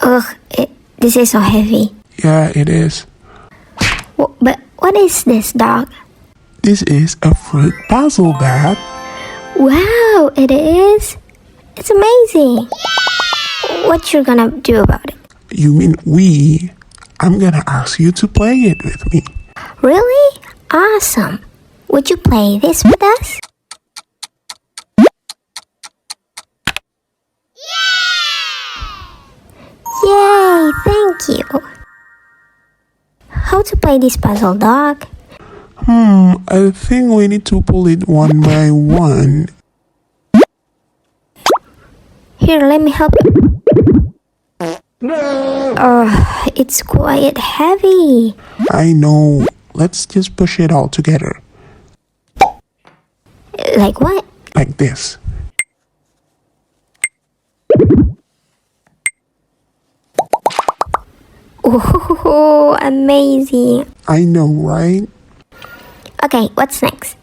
Ugh, this is so heavy. Yeah, it is. But what is this, dog? This is a fruit puzzle, Dad. Wow, it is? It's amazing. What you gonna do about it? You mean we? I'm gonna ask you to play it with me. Really? Awesome. Would you play this with us? Yay, thank you. How to play this puzzle, dog? I think we need to pull it one by one. Here, let me help you. It's quite heavy. I know. Let's just push it all together. Like what? Like this. Oh, amazing. I know, right? Okay, what's next?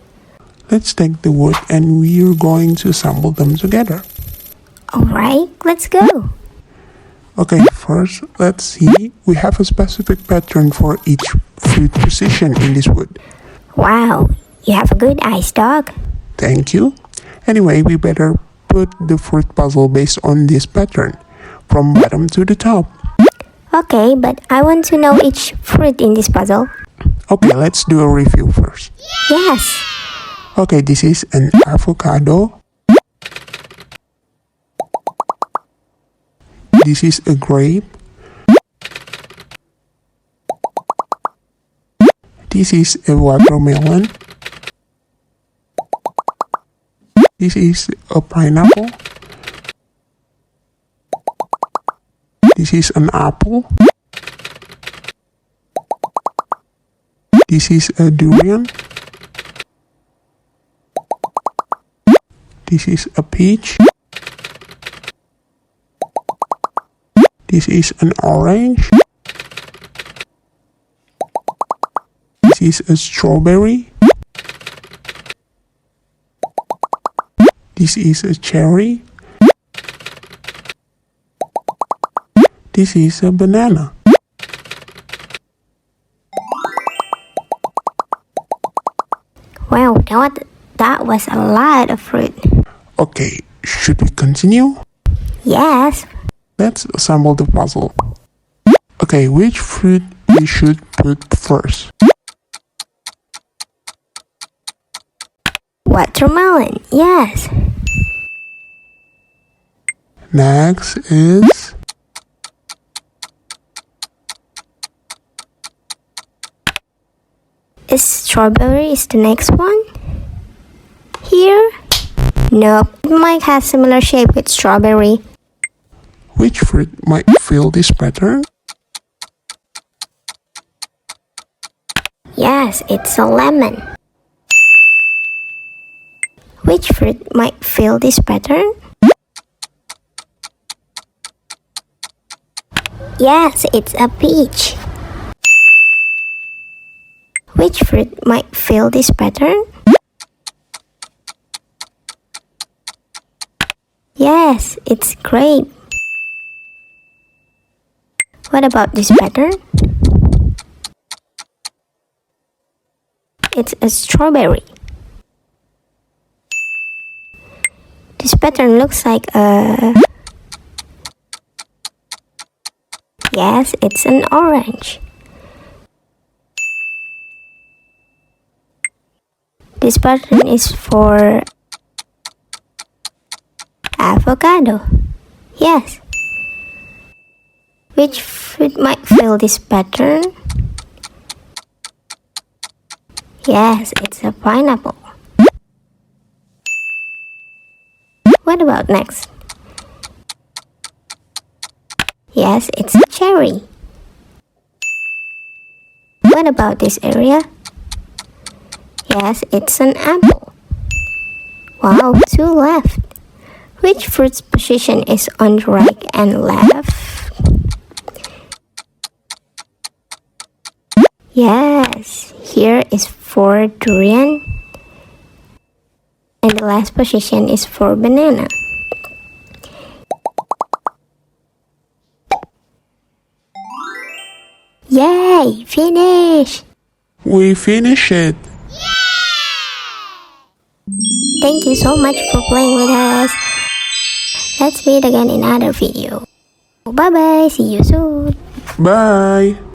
Let's take the wood and we're going to assemble them together. Alright, let's go. Okay, first, let's see. We have a specific pattern for each fruit position in this wood. Wow, you have a good eyes, dog. Thank you. Anyway, we better put the fruit puzzle based on this pattern, from bottom to the top. Okay, but I want to know each fruit in this puzzle. Okay, let's do a review first. Yes. Okay, this is an avocado. This is a grape. This is a watermelon. This is a pineapple. This is an apple. This is a durian. This is a peach. This is an orange. This is a strawberry. This is a cherry. This is a banana. Wow, that was a lot of fruit. Okay, should we continue? Yes. Let's assemble the puzzle. Okay, which fruit we should put first? Watermelon, yes. Next is... Is strawberry the next one? Here? Nope, it might have similar shape with strawberry. Which fruit might fill this pattern? Yes, it's a lemon. Which fruit might fill this pattern? Yes, it's a peach. Which fruit might fill this pattern? Yes, it's grape. What about this pattern? It's a strawberry. This pattern looks like a... Yes, it's an orange. This pattern is for avocado. Yes. Which fruit might fill this pattern? Yes, it's a pineapple. What about next? Yes, it's a cherry. What about this area? Yes, it's an apple. Wow, two left. Which fruit's position is on the right and left? Yes, here is for durian. And the last position is for banana. Yay! Finish! We finish it. Thank you so much for playing with us. Let's meet again in another video. Bye bye. See you soon. Bye.